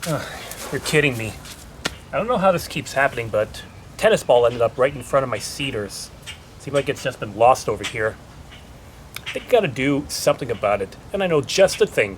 You're kidding me. I don't know how this keeps happening, but tennis ball ended up right in front of my cedars. Seems like it's just been lost over here. I think I gotta do something about it, and I know just the thing.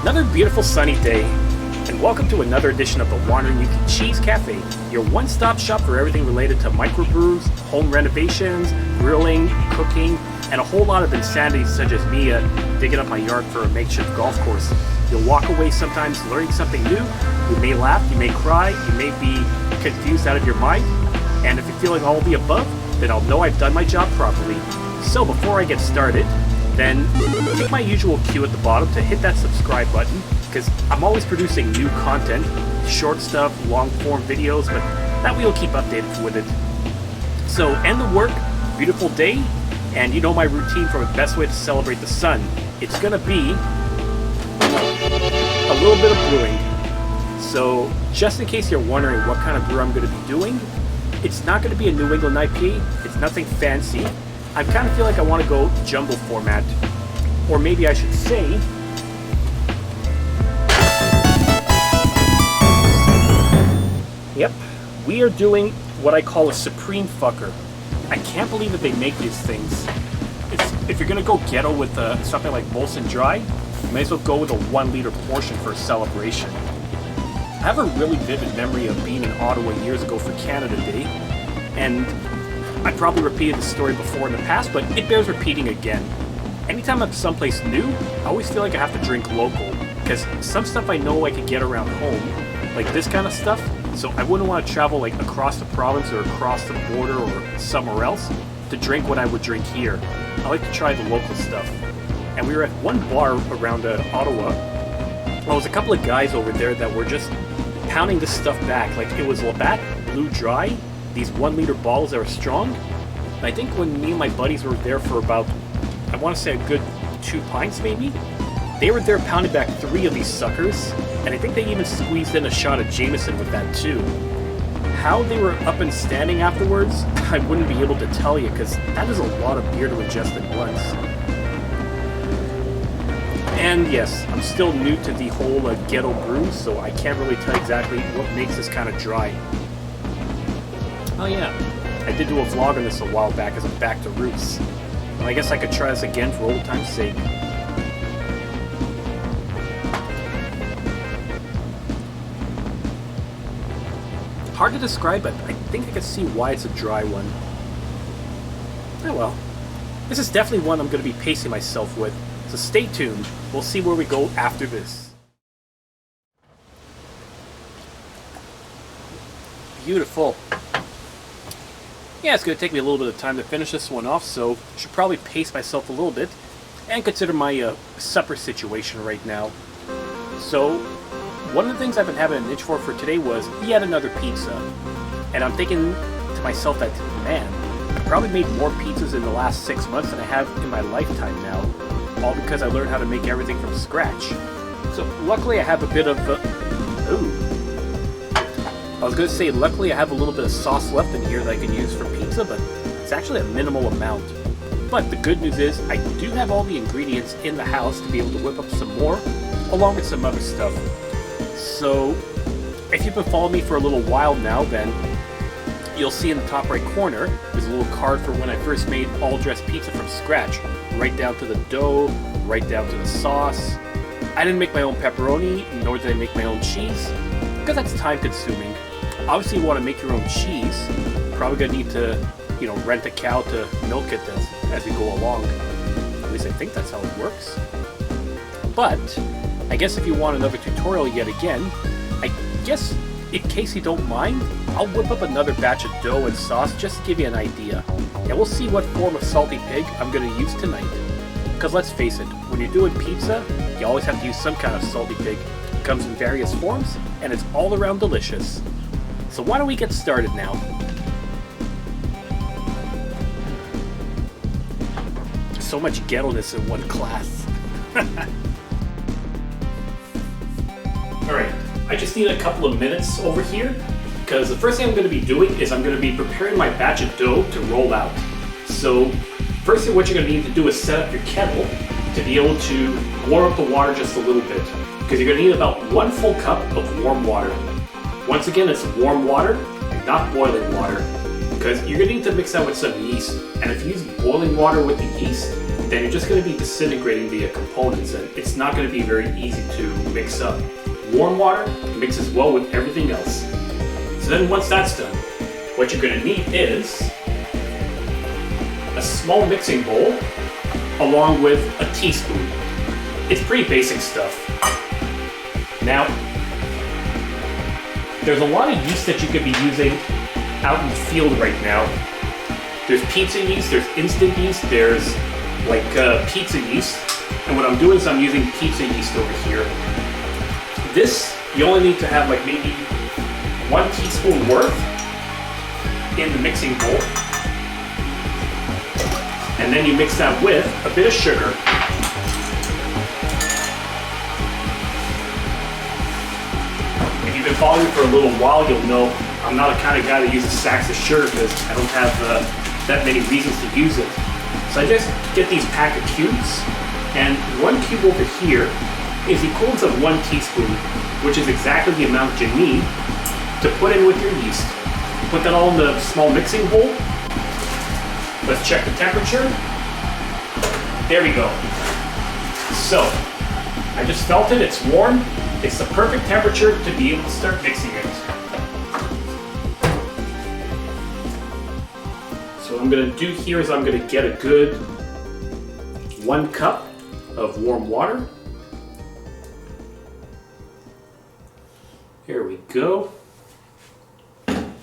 Another beautiful sunny day, and welcome to another edition of the Wandering Ukie Cheese Cafe, your one-stop shop for everything related to microbrews, home renovations, grilling, cooking, and a whole lot of insanity such as me digging up my yard for a makeshift golf course. You'll walk away sometimes learning something new. You may laugh, you may cry, you may be confused out of your mind, and if you're feeling all of the above, then I'll know I've done my job properly. So before I get started, then take my usual cue at the bottom to hit that subscribe button, because I'm always producing new content, short stuff, long form videos, but that way you'll keep updated with it. So end the work, beautiful day, and you know my routine for the best way to celebrate the sun. It's gonna be a little bit of brewing. So just in case you're wondering what kind of brew I'm gonna be doing, it's not gonna be a New England IPA, it's nothing fancy. I kind of feel like I want to go jumbo format, or maybe I should say, yep, we are doing what I call a supreme fucker. I can't believe that they make these things. If you're going to go ghetto with something like Molson Dry, you may as well go with a 1 liter portion for a celebration. I have a really vivid memory of being in Ottawa years ago for Canada Day, and I probably repeated this story before in the past, but it bears repeating again. Anytime I'm someplace new, I always feel like I have to drink local, because some stuff I know I could get around home, like this kind of stuff, so I wouldn't want to travel like across the province or across the border or somewhere else to drink what I would drink here. I like to try the local stuff. And we were at one bar around Ottawa. Well, there was a couple of guys over there that were just pounding this stuff back, like it was Labatt Blue Dry, these 1 liter bottles that are strong. And I think when me and my buddies were there for about, I want to say a good 2 pints maybe, they were there pounding back 3 of these suckers, and I think they even squeezed in a shot of Jameson with that too. How they were up and standing afterwards, I wouldn't be able to tell you, because that is a lot of beer to ingest at once. And yes, I'm still new to the whole ghetto brew, so I can't really tell exactly what makes this kind of dry. Oh yeah, I did do a vlog on this a while back as I'm back to roots. And I guess I could try this again for old time's sake. Hard to describe, but I think I can see why it's a dry one. Oh well. This is definitely one I'm going to be pacing myself with, so stay tuned. We'll see where we go after this. Beautiful. Yeah, it's going to take me a little bit of time to finish this one off, so I should probably pace myself a little bit and consider my supper situation right now. So, one of the things I've been having an itch for today was yet another pizza. And I'm thinking to myself that, man, I've probably made more pizzas in the last 6 months than I have in my lifetime now. All because I learned how to make everything from scratch. So luckily I have a bit of... I was going to say luckily I have a little bit of sauce left in here that I can use for pizza, but it's actually a minimal amount. But the good news is I do have all the ingredients in the house to be able to whip up some more, along with some other stuff. So if you've been following me for a little while now, then you'll see in the top right corner there's a little card for when I first made all-dressed pizza from scratch, right down to the dough, right down to the sauce. I didn't make my own pepperoni, nor did I make my own cheese, because that's time-consuming. Obviously, you want to make your own cheese. You're probably going to need to, rent a cow to milk it as you go along. At least I think that's how it works. But I guess if you want another tutorial yet again, I guess in case you don't mind, I'll whip up another batch of dough and sauce just to give you an idea. And we'll see what form of salty pig I'm going to use tonight. Because let's face it, when you're doing pizza, you always have to use some kind of salty pig. It comes in various forms, and it's all around delicious. So why don't we get started now? So much ghetto-ness in one class. Alright, I just need a couple of minutes over here, because the first thing I'm going to be doing is I'm going to be preparing my batch of dough to roll out. So, first thing what you're going to need to do is set up your kettle to be able to warm up the water just a little bit, because you're going to need about 1 full cup of warm water. Once again, it's warm water, not boiling water, because you're going to need to mix that with some yeast, and if you use boiling water with the yeast, then you're just going to be disintegrating the components, and it's not going to be very easy to mix up. Warm water mixes well with everything else. So then once that's done, what you're going to need is a small mixing bowl along with a teaspoon. It's pretty basic stuff. Now, there's a lot of yeast that you could be using out in the field right now. There's pizza yeast, there's instant yeast, there's like pizza yeast. And what I'm doing is I'm using pizza yeast over here. This, you only need to have like maybe 1 teaspoon worth in the mixing bowl. And then you mix that with a bit of sugar. If you've been following me for a little while, you'll know I'm not the kind of guy that uses sacks of sugar because I don't have that many reasons to use it. So I just get these pack of cubes, and 1 cube over here is the equivalent of 1 teaspoon, which is exactly the amount that you need to put in with your yeast. Put that all in the small mixing bowl. Let's check the temperature. There we go. So, I just felt it, it's warm. It's the perfect temperature to be able to start mixing it. So what I'm going to do here is I'm going to get a good 1 cup of warm water. Here we go. I'm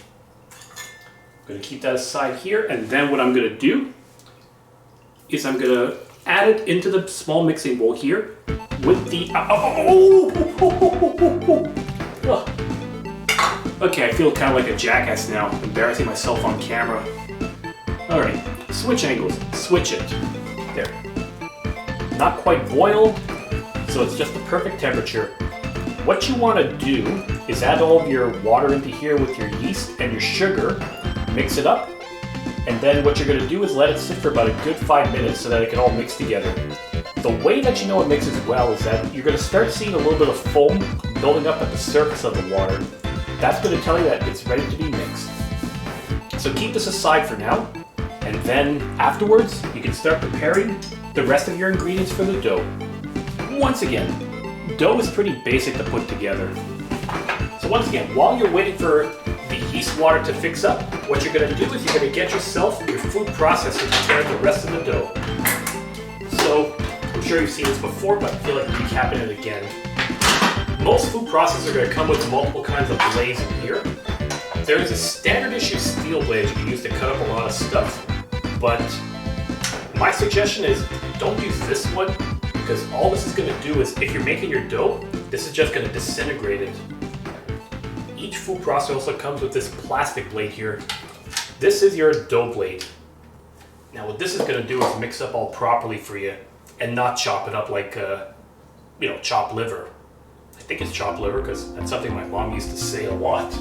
going to keep that aside here, and then what I'm going to do is I'm going to add it into the small mixing bowl here with the... Okay, I feel kind of like a jackass now, embarrassing myself on camera. Alright, switch angles, switch it. There. Not quite boiled, so it's just the perfect temperature. what you want to do is add all of your water into here with your yeast and your sugar, mix it up, and then what you're going to do is let it sit for about a good 5 minutes so that it can all mix together. The way that you know it mixes well is that you're going to start seeing a little bit of foam building up at the surface of the water. That's going to tell you that it's ready to be mixed. So keep this aside for now, and then afterwards you can start preparing the rest of your ingredients for the dough. Once again, dough is pretty basic to put together. So once again, while you're waiting for the yeast water to fix up, what you're going to do is you're going to get yourself your food processor to prepare the rest of the dough. So I'm sure you've seen this before, but I feel like recapping it again. Most food processors are going to come with multiple kinds of blades in here. There is a standard issue steel blade you can use to cut up a lot of stuff, but my suggestion is don't use this one, because all this is going to do is, if you're making your dough, this is just going to disintegrate it. Each food processor also comes with this plastic blade here. This is your dough blade. Now what this is going to do is mix up all properly for you and not chop it up like, chopped liver. I think it's chopped liver because that's something my mom used to say a lot.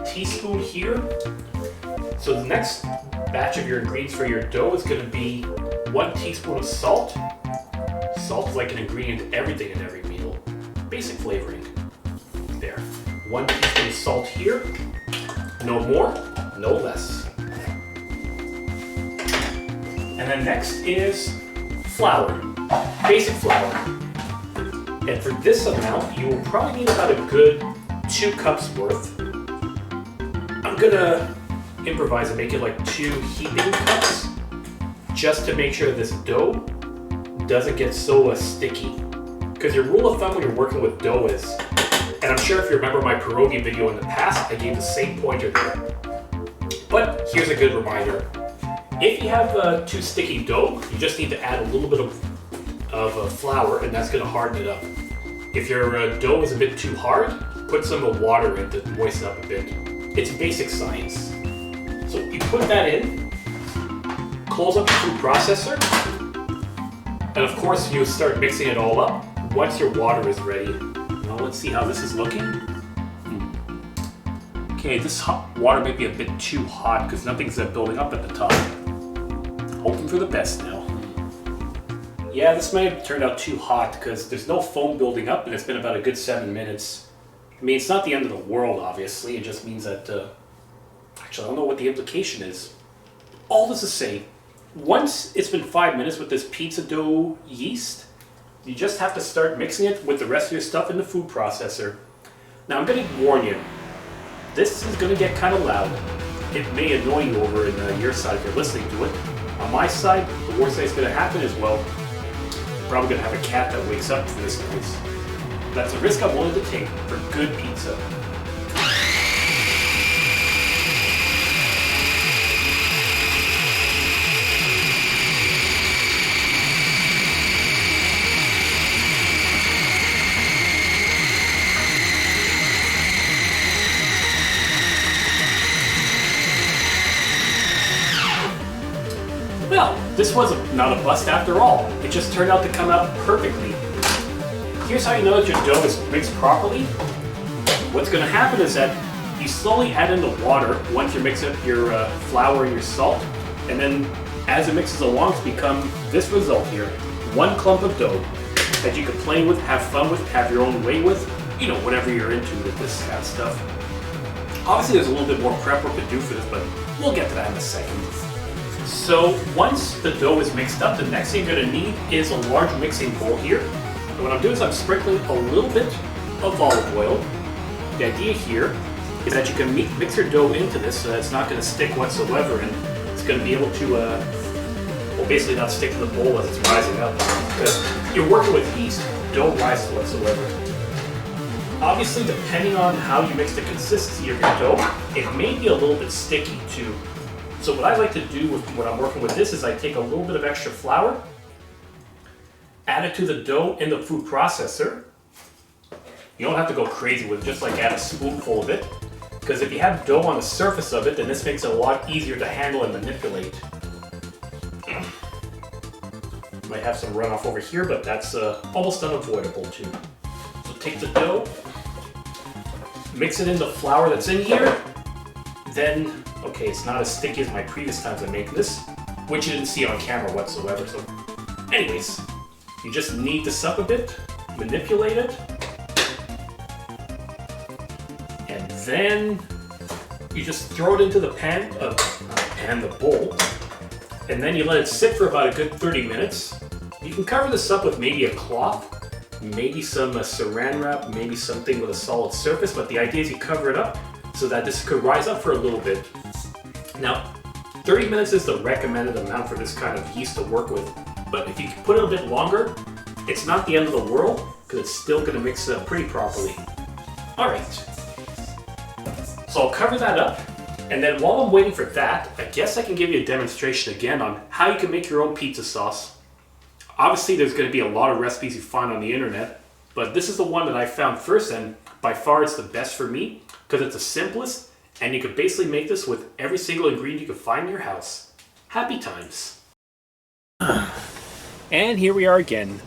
Teaspoon here. So the next batch of your ingredients for your dough is going to be 1 teaspoon of salt. Salt is like an ingredient in everything in every meal. Basic flavoring. There. 1 teaspoon of salt here. No more, no less. And then next is flour. Basic flour. And for this amount, you will probably need about a good 2 cups worth. I'm gonna improvise and make it like 2 heaping cups, just to make sure this dough doesn't get so sticky. Because your rule of thumb when you're working with dough is, and I'm sure if you remember my pierogi video in the past, I gave the same pointer there. But here's a good reminder. If you have too sticky dough, you just need to add a little bit of flour, and that's going to harden it up. If your dough is a bit too hard, put some water in to moisten up a bit. It's basic science. So you put that in, close up the food processor, and of course you start mixing it all up once your water is ready. Now let's see how this is looking. Okay, this hot water might be a bit too hot because nothing's building up at the top. Hoping for the best now. Yeah, this might have turned out too hot because there's no foam building up and it's been about a good 7 minutes. I mean, it's not the end of the world, obviously. It just means that, actually, I don't know what the implication is. All this to say, once it's been 5 minutes with this pizza dough yeast, you just have to start mixing it with the rest of your stuff in the food processor. Now, I'm going to warn you, this is going to get kind of loud. It may annoy you over in your side if you're listening to it. On my side, the worst thing that's going to happen is, well, you're probably going to have a cat that wakes up to this noise. That's a risk I'm willing to take for good pizza. Well, this was not a bust after all. It just turned out to come out perfectly. Here's how you know that your dough is mixed properly. What's going to happen is that you slowly add in the water once you're mixing up your flour and your salt, and then as it mixes along, it's become this result here. 1 clump of dough that you can play with, have fun with, have your own way with, whatever you're into with this kind of stuff. Obviously there's a little bit more prep work to do for this, but we'll get to that in a second. So once the dough is mixed up, the next thing you're going to need is a large mixing bowl here. And what I'm doing is I'm sprinkling a little bit of olive oil. The idea here is that you can mix your dough into this so that it's not going to stick whatsoever, and it's going to be able to, basically not stick to the bowl as it's rising up. Because you're working with yeast, don't rise whatsoever. Obviously, depending on how you mix the consistency of your dough, it may be a little bit sticky too. So what I like to do when I'm working with this is I take a little bit of extra flour, add it to the dough in the food processor. You don't have to go crazy with it, just like add a spoonful of it. Because if you have dough on the surface of it, then this makes it a lot easier to handle and manipulate. Might have some runoff over here, but that's almost unavoidable too. So take the dough, mix it in the flour that's in here, then, okay, it's not as sticky as my previous times I make this, which you didn't see on camera whatsoever, so anyways, you just knead this up a bit, manipulate it, and then you just throw it into the pan, the bowl, and then you let it sit for about a good 30 minutes. You can cover this up with maybe a cloth, maybe some saran wrap, maybe something with a solid surface, but the idea is you cover it up so that this could rise up for a little bit. Now, 30 minutes is the recommended amount for this kind of yeast to work with, but if you put it a bit longer, it's not the end of the world, because it's still going to mix pretty properly. Alright, so I'll cover that up. And then while I'm waiting for that, I guess I can give you a demonstration again on how you can make your own pizza sauce. Obviously, there's going to be a lot of recipes you find on the internet, but this is the one that I found first, and by far it's the best for me, because it's the simplest, and you can basically make this with every single ingredient you can find in your house. Happy times. And here we are again.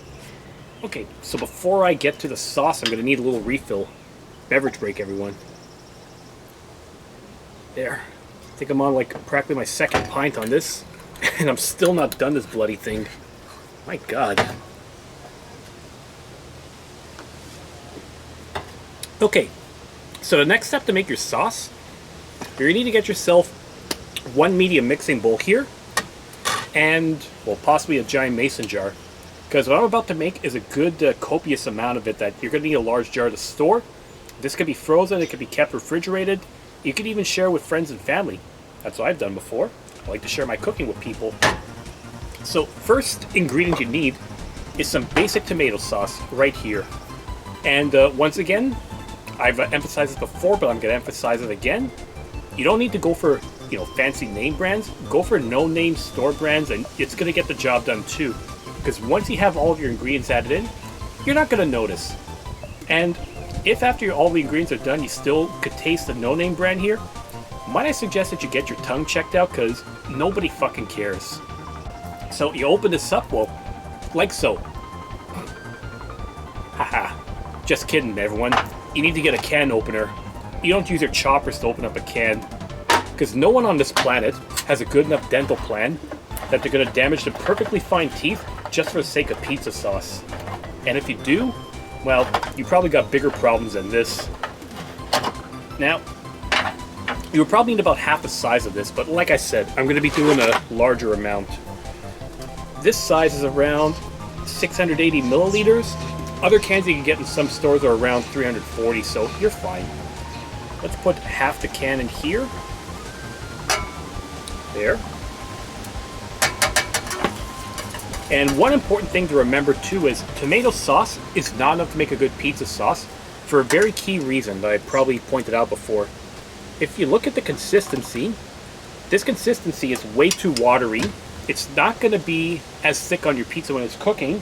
Okay, so before I get to the sauce, I'm going to need a little refill. Beverage break, everyone. There. I think I'm on like practically my second pint on this, and I'm still not done this bloody thing. My God. Okay, so the next step to make your sauce, you're going to need to get yourself one medium mixing bowl here, and, well, possibly a giant mason jar. Because what I'm about to make is a good copious amount of it that you're going to need a large jar to store. This could be frozen, it could be kept refrigerated. You could even share with friends and family. That's what I've done before. I like to share my cooking with people. So first ingredient you need is some basic tomato sauce right here. And once again, I've emphasized this before, but I'm going to emphasize it again. You don't need to go for, fancy name brands. Go for no-name store brands, and it's going to get the job done too. Because once you have all of your ingredients added in, you're not going to notice. And if after all the ingredients are done, you still could taste the no-name brand here, might I suggest that you get your tongue checked out, because nobody fucking cares. So you open this up, well, like so. Haha. Just kidding, everyone. You need to get a can opener. You don't use your choppers to open up a can, because no one on this planet has a good enough dental plan that they're going to damage the perfectly fine teeth just for the sake of pizza sauce. And if you do, well, you probably got bigger problems than this. Now, you would probably need about half the size of this, but like I said, I'm going to be doing a larger amount. This size is around 680 milliliters. Other cans you can get in some stores are around 340, so you're fine. Let's put half the can in here. There. And one important thing to remember too is tomato sauce is not enough to make a good pizza sauce for a very key reason that I probably pointed out before. If you look at the consistency, this consistency is way too watery. It's not going to be as thick on your pizza when it's cooking,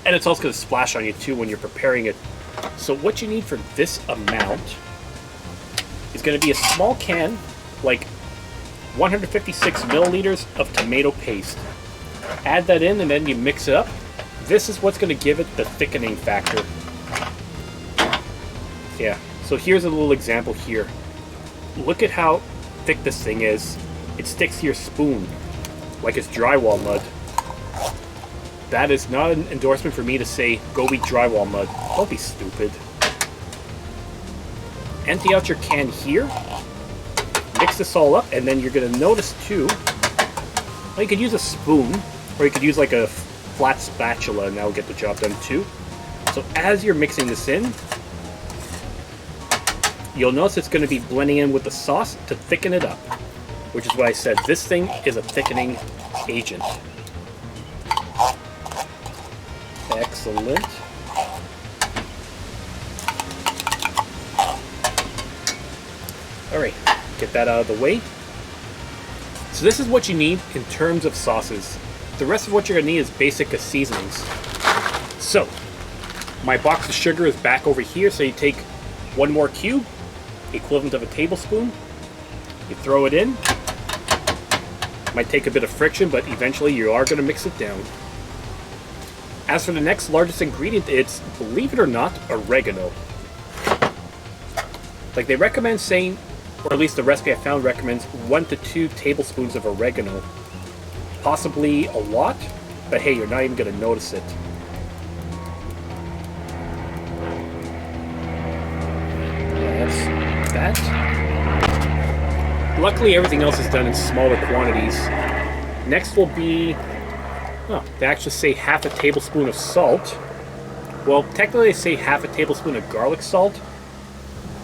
and it's also going to splash on you too when you're preparing it. So what you need for this amount is going to be a small can, like 156 milliliters of tomato paste. Add that in and then you mix it up. This is what's going to give it the thickening factor. Yeah, so here's a little example here. Look at how thick this thing is. It sticks to your spoon like it's drywall mud. That is not an endorsement for me to say, go eat drywall mud. Don't be stupid. Empty out your can here. Mix this all up, and then you're going to notice too, well, you could use a spoon, or you could use like a flat spatula, and that'll get the job done too. So as you're mixing this in, you'll notice it's going to be blending in with the sauce to thicken it up, which is why I said this thing is a thickening agent. Excellent. Alright, get that out of the way. So this is what you need in terms of sauces. The rest of what you're going to need is basic seasonings. So, my box of sugar is back over here, so you take one more cube, equivalent of a tablespoon. You throw it in. Might take a bit of friction, but eventually you are going to mix it down. As for the next largest ingredient, it's, believe it or not, oregano. Like they recommend saying, or at least the recipe I found recommends 1 to 2 tablespoons of oregano. Possibly a lot, but hey, you're not even going to notice it. That's that. Luckily, everything else is done in smaller quantities. Next will be, oh, they actually say half a tablespoon of salt. Well, technically they say half a tablespoon of garlic salt,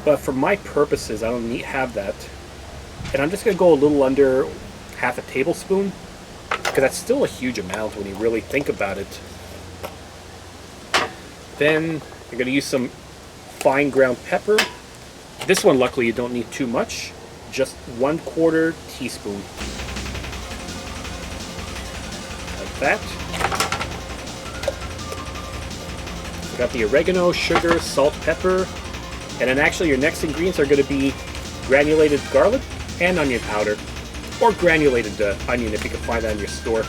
but for my purposes, I don't have that. And I'm just going to go a little under half a tablespoon, because that's still a huge amount when you really think about it. Then you're going to use some fine ground pepper. This one, luckily, you don't need too much. Just 1/4 teaspoon. Like that. You got the oregano, sugar, salt, pepper. And then actually your next ingredients are going to be granulated garlic and onion powder. Or granulated onion if you can find that in your store.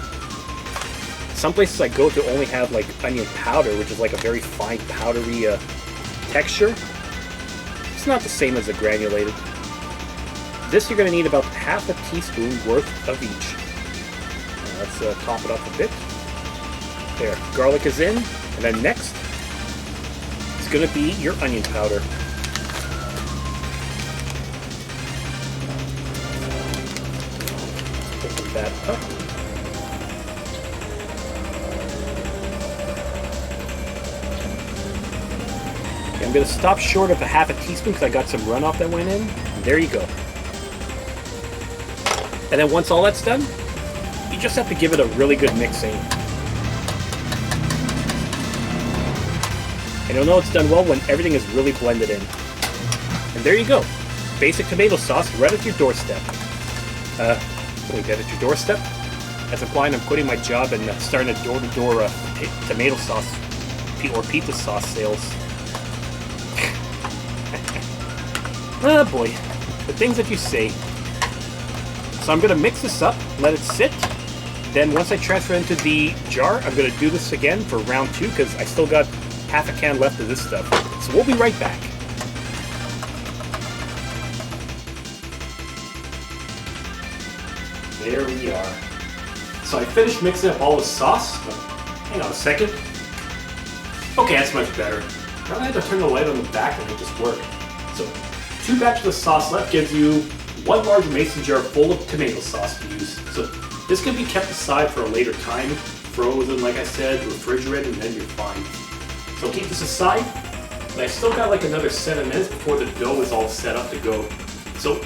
Some places I go to only have like onion powder, which is like a very fine powdery texture. It's not the same as the granulated. This you're going to need about half a teaspoon worth of each. Let's top it up a bit. There, garlic is in. And then next, it's going to be your onion powder. Open that up. Okay, I'm going to stop short of a half a teaspoon because I got some runoff that went in. And there you go. And then once all that's done, you just have to give it a really good mixing. And you'll know it's done well when everything is really blended in. And there you go. Basic tomato sauce right at your doorstep. Wait, at your doorstep? That's implying I'm quitting my job and starting a door-to-door tomato sauce or pizza sauce sales. Ah boy, the things that you say. So I'm going to mix this up, let it sit. Then once I transfer into the jar, I'm going to do this again for round 2 because I still got half a can left of this stuff. So we'll be right back. There we are. So I finished mixing up all the sauce. Hang on a second. Okay, that's much better. Now I had to turn the light on the back to make this work. So 2 batches of sauce left gives you 1 large mason jar full of tomato sauce to use. So this can be kept aside for a later time, frozen like I said, refrigerated, and then you're fine. So keep this aside, but I still got like another 7 minutes before the dough is all set up to go. So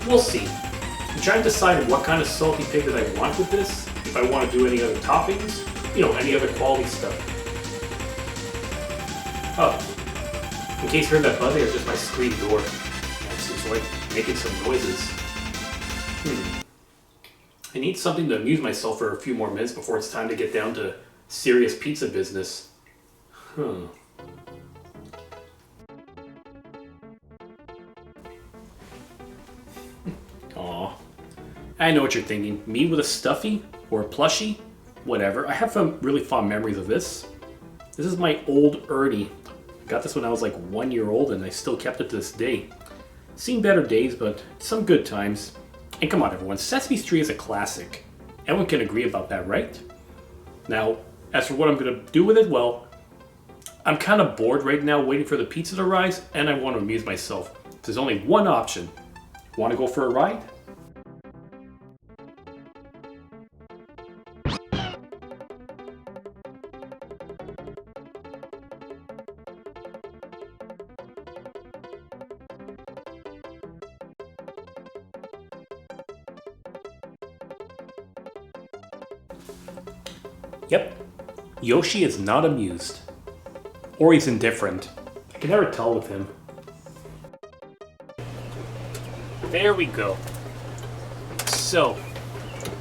we'll see. I'm trying to decide what kind of salty pickles I want with this, if I want to do any other toppings, you know, any other quality stuff. Oh, in case you heard that buzzing, it's just my screen door. It's like making some noises. I need something to amuse myself for a few more minutes before it's time to get down to serious pizza business. Aw. I know what you're thinking. Me with a stuffy or a plushie? Whatever. I have some really fond memories of this. This is my old Ernie. I got this when I was like 1 year old and I still kept it to this day. Seen better days, but some good times. And come on everyone, Sesame Street is a classic. Everyone can agree about that, right? Now, as for what I'm going to do with it, well, I'm kind of bored right now waiting for the pizza to rise, and I want to amuse myself. There's only one option. Want to go for a ride? Yep, Yoshi is not amused. Or he's indifferent. I can never tell with him. There we go. So,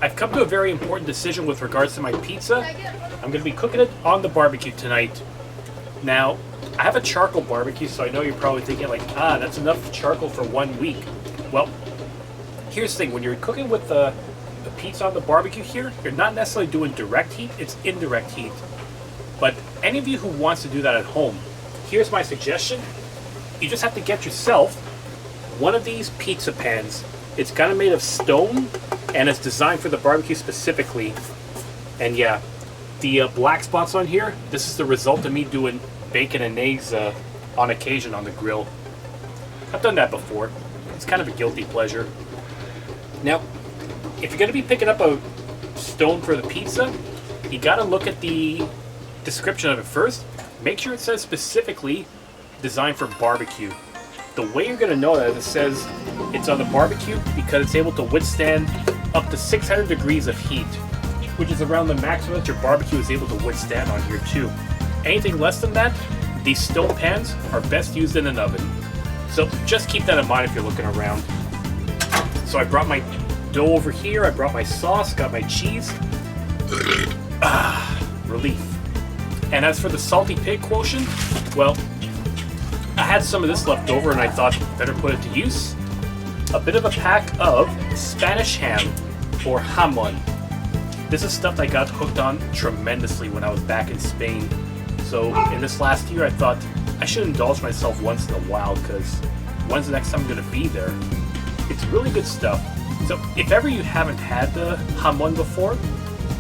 I've come to a very important decision with regards to my pizza. I'm going to be cooking it on the barbecue tonight. Now, I have a charcoal barbecue, so I know you're probably thinking like, that's enough charcoal for 1 week. Well, here's the thing, when you're cooking with the pizza on the barbecue here, you're not necessarily doing direct heat, it's indirect heat. But any of you who wants to do that at home, here's my suggestion. You just have to get yourself one of these pizza pans. It's kind of made of stone, and it's designed for the barbecue specifically. And yeah, the black spots on here, this is the result of me doing bacon and eggs on occasion on the grill. I've done that before. It's kind of a guilty pleasure. Now, if you're going to be picking up a stone for the pizza, you got to look at the description of it first. Make sure it says specifically designed for barbecue. The way you're going to know that is it says it's on the barbecue because it's able to withstand up to 600 degrees of heat, which is around the maximum that your barbecue is able to withstand on here too. Anything less than that, these stone pans are best used in an oven. So just keep that in mind if you're looking around. So I brought my dough over here, I brought my sauce, got my cheese. Relief. And as for the salty pig quotient, well, I had some of this left over and I thought better put it to use. A bit of a pack of Spanish ham, or jamon. This is stuff I got hooked on tremendously when I was back in Spain. So in this last year I thought I should indulge myself once in a while, because when's the next time I'm going to be there? It's really good stuff. So if ever you haven't had the jamon before,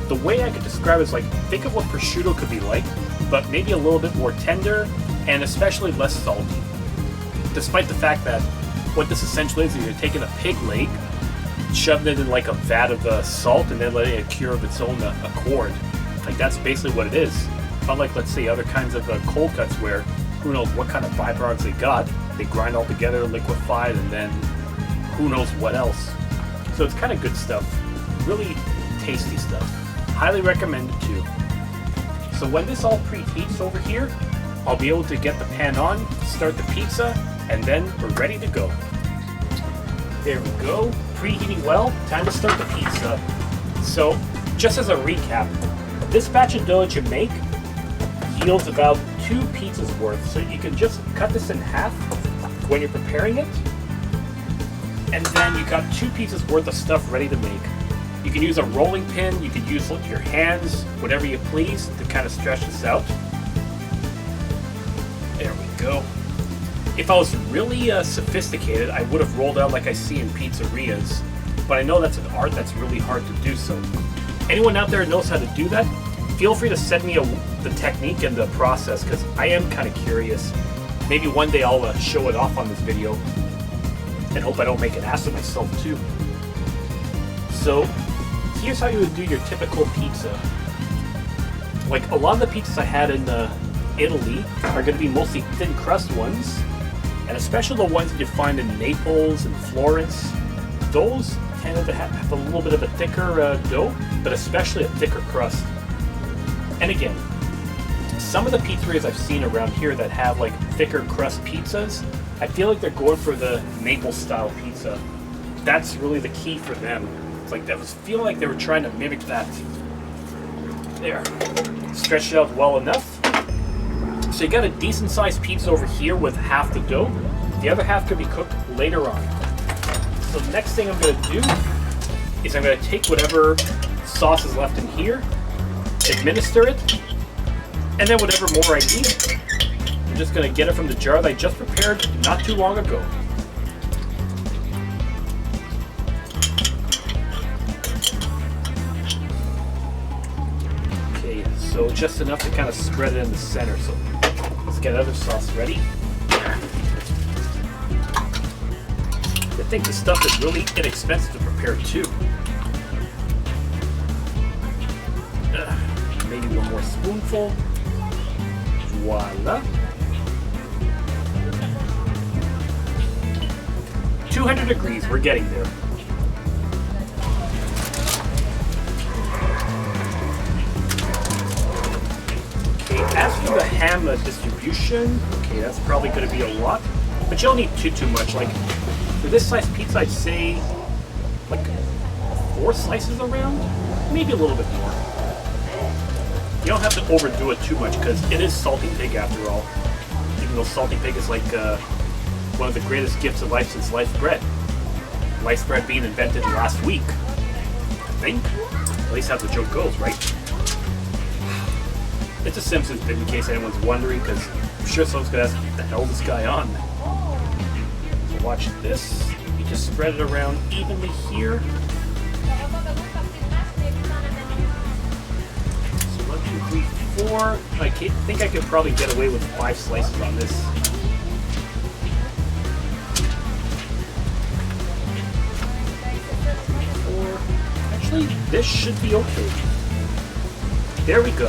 the way I could describe it is like, think of what prosciutto could be like, but maybe a little bit more tender and especially less salty. Despite the fact that what this essentially is you're taking a pig leg, shoving it in like a vat of salt, and then letting it cure of its own accord. Like that's basically what it is. Unlike, let's say, other kinds of cold cuts where who knows what kind of byproducts they got. They grind all together, liquefied, and then who knows what else. So it's kind of good stuff. Really tasty stuff. Highly recommended too. So when this all preheats over here, I'll be able to get the pan on, start the pizza, and then we're ready to go. There we go. Preheating well, time to start the pizza. So, just as a recap, this batch of dough that you make yields about 2 pizzas worth. So you can just cut this in half when you're preparing it, and then you got 2 pizzas worth of stuff ready to make. You can use a rolling pin, you can use your hands, whatever you please, to kind of stretch this out. There we go. If I was really sophisticated, I would have rolled out like I see in pizzerias, but I know that's an art that's really hard to do. So anyone out there who knows how to do that, feel free to send me the technique and the process, because I am kind of curious. Maybe one day I'll show it off on this video, and hope I don't make an ass of myself too. So here's how you would do your typical pizza. Like a lot of the pizzas I had in Italy are going to be mostly thin crust ones, and especially the ones that you find in Naples and Florence. Those tend to have a little bit of a thicker dough, but especially a thicker crust. And again, some of the pizzerias I've seen around here that have like thicker crust pizzas, I feel like they're going for the Naples style pizza. That's really the key for them. It's like, that was feeling like they were trying to mimic that. There. Stretch it out well enough. So you got a decent sized pizza over here with half the dough. The other half could be cooked later on. So the next thing I'm going to do is I'm going to take whatever sauce is left in here, administer it, and then whatever more I need, I'm just going to get it from the jar that I just prepared not too long ago. Okay, so just enough to kind of spread it in the center. So let's get other sauce ready. I think this stuff is really inexpensive to prepare too. Maybe one more spoonful. Voila. 200 degrees, we're getting there. Okay, as for the ham distribution, okay, that's probably going to be a lot, but you don't need too much. Like for this size pizza, I'd say like 4 slices around, maybe a little bit more. You don't have to overdo it too much, because it is salty pig after all. Even though salty pig is like one of the greatest gifts of life since sliced bread. Sliced bread being invented last week, I think. At least how the joke goes, right? It's a Simpsons bit in case anyone's wondering, because I'm sure someone's gonna ask, what the hell is this guy on? So watch this. You just spread it around evenly here. So 1, 2, 3, 4. I think I could probably get away with 5 slices on this. 4. Actually, this should be okay. There we go.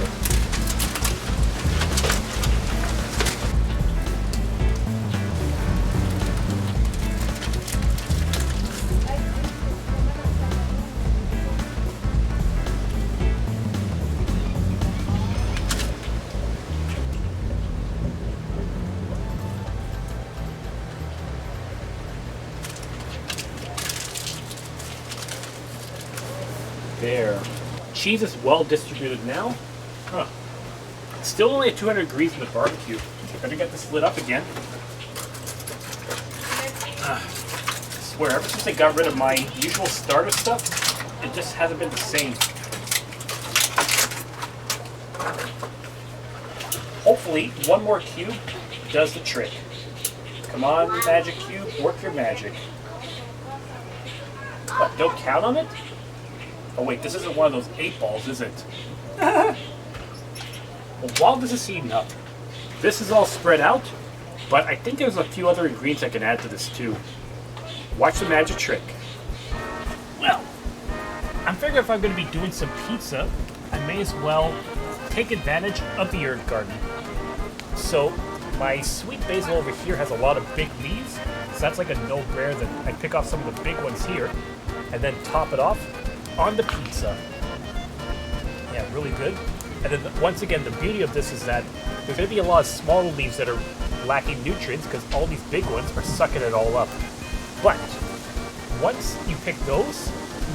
There. Cheese is well distributed now. Huh. Still only at 200 degrees in the barbecue. Better get this lit up again. I swear, ever since I got rid of my usual starter stuff, it just hasn't been the same. Hopefully, one more cube does the trick. Come on, magic cube, work your magic. What, don't count on it? Oh wait, this isn't one of those 8 balls, is it? Well, while this is heating up, this is all spread out, but I think there's a few other ingredients I can add to this too. Watch the magic trick. Well, I'm figuring if I'm going to be doing some pizza, I may as well take advantage of the herb garden. So, my sweet basil over here has a lot of big leaves, so that's like a no-brainer that I pick off some of the big ones here, and then top it off on the pizza. Yeah, really good. And then once again, the beauty of this is that there's going to be a lot of smaller leaves that are lacking nutrients because all these big ones are sucking it all up. But once you pick those,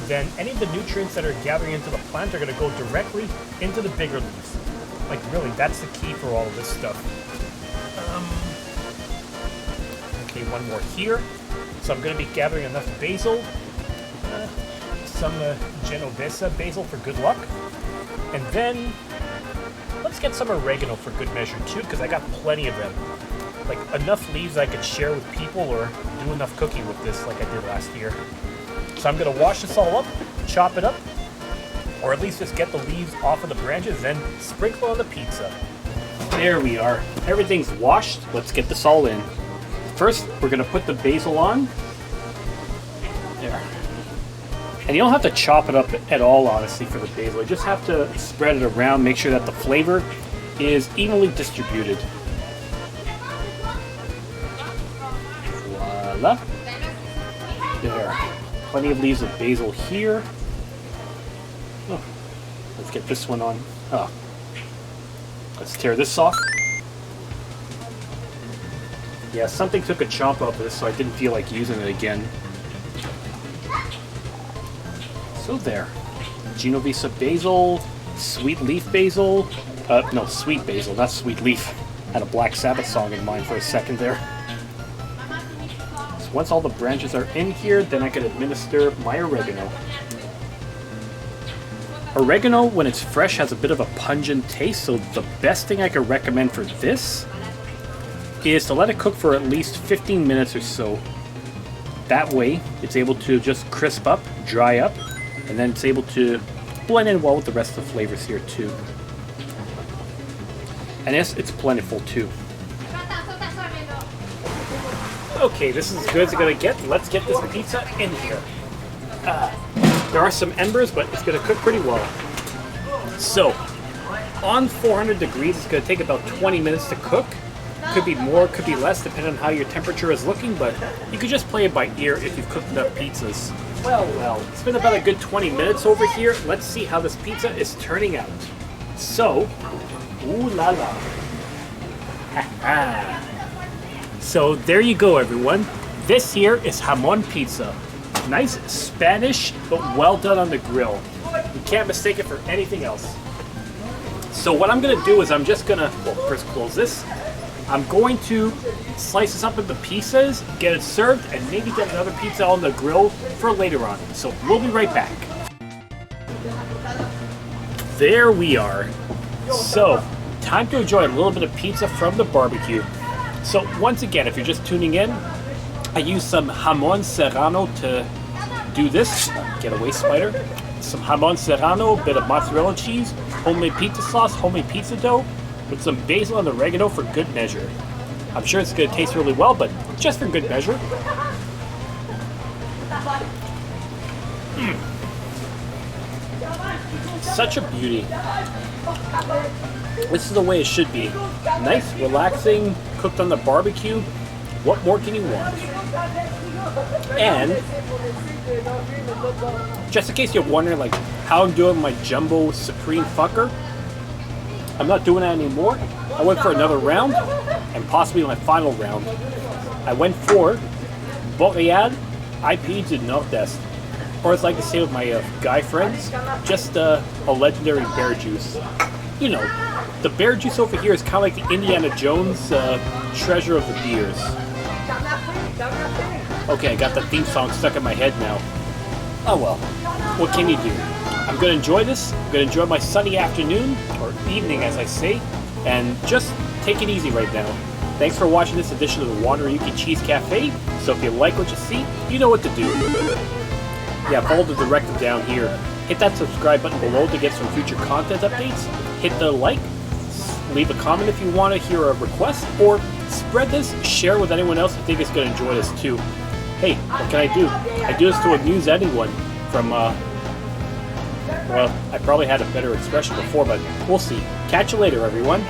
then any of the nutrients that are gathering into the plant are going to go directly into the bigger leaves. Like really, that's the key for all of this stuff. Okay, one more here. So I'm going to be gathering enough basil. Some Genovese basil for good luck. And then let's get some oregano for good measure too, because I got plenty of them. Like enough leaves I could share with people or do enough cooking with this like I did last year. So I'm going to wash this all up, chop it up, or at least just get the leaves off of the branches, then sprinkle on the pizza. There we are. Everything's washed. Let's get this all in. First, we're going to put the basil on. There. And you don't have to chop it up at all, honestly, for the basil. You just have to spread it around, make sure that the flavor is evenly distributed. Voila. There. Plenty of leaves of basil here. Oh, let's get this one on. Oh. Let's tear this off. Yeah, something took a chomp up of this, so I didn't feel like using it again. So there. Genovese basil, sweet leaf basil. No, sweet basil, not sweet leaf. Had a Black Sabbath song in mind for a second there. So once all the branches are in here, then I can administer my oregano. Oregano, when it's fresh, has a bit of a pungent taste, so the best thing I could recommend for this is to let it cook for at least 15 minutes or so. That way, it's able to just crisp up, dry up, and then it's able to blend in well with the rest of the flavors here too. And yes, it's plentiful too. Okay, this is as good as it's gonna get. Let's get this pizza in here. There are some embers, but it's gonna cook pretty well. So, on 400 degrees, it's gonna take about 20 minutes to cook. Could be more, could be less, depending on how your temperature is looking, but you could just play it by ear if you've cooked enough pizzas. Well, it's been about a good 20 minutes over here. Let's see how this pizza is turning out. So, ooh la la. Ha ha. So there you go, everyone. This here is jamon pizza. Nice Spanish, but well done on the grill. You can't mistake it for anything else. So what I'm gonna do is I'm just gonna, well, first close this. I'm going to slice this up into pieces, get it served, and maybe get another pizza on the grill for later on. So we'll be right back. There we are. So, time to enjoy a little bit of pizza from the barbecue. So once again, if you're just tuning in, I use some Jamon Serrano to do this. Get away, spider. Some Jamon Serrano, a bit of mozzarella cheese, homemade pizza sauce, homemade pizza dough, with some basil and oregano for good measure. I'm sure it's going to taste really well, but just for good measure. Such a beauty. This is the way it should be. Nice, relaxing, cooked on the barbecue. What more can you want? And just in case you're wondering like how I'm doing my jumbo supreme fucker, I'm not doing that anymore. I went for another round, and possibly my final round. I went for Boreal IP du Nord-Est, or as I like to say with my guy friends, just a legendary bear juice. You know, the bear juice over here is kind of like the Indiana Jones treasure of the beers. Okay, I got the theme song stuck in my head now. Oh well, what can you do? I'm going to enjoy this. I'm going to enjoy my sunny afternoon, or evening as I say, and just take it easy right now. Thanks for watching this edition of the Wandering Ukie Cheese Cafe. So if you like what you see, you know what to do. Yeah, follow the directive down here. Hit that subscribe button below to get some future content updates. Hit the like, leave a comment if you want to hear a request, or spread this, share with anyone else who think is going to enjoy this too. Hey, what can I do? I do this to amuse anyone from, well, I probably had a better expression before, but we'll see. Catch you later, everyone.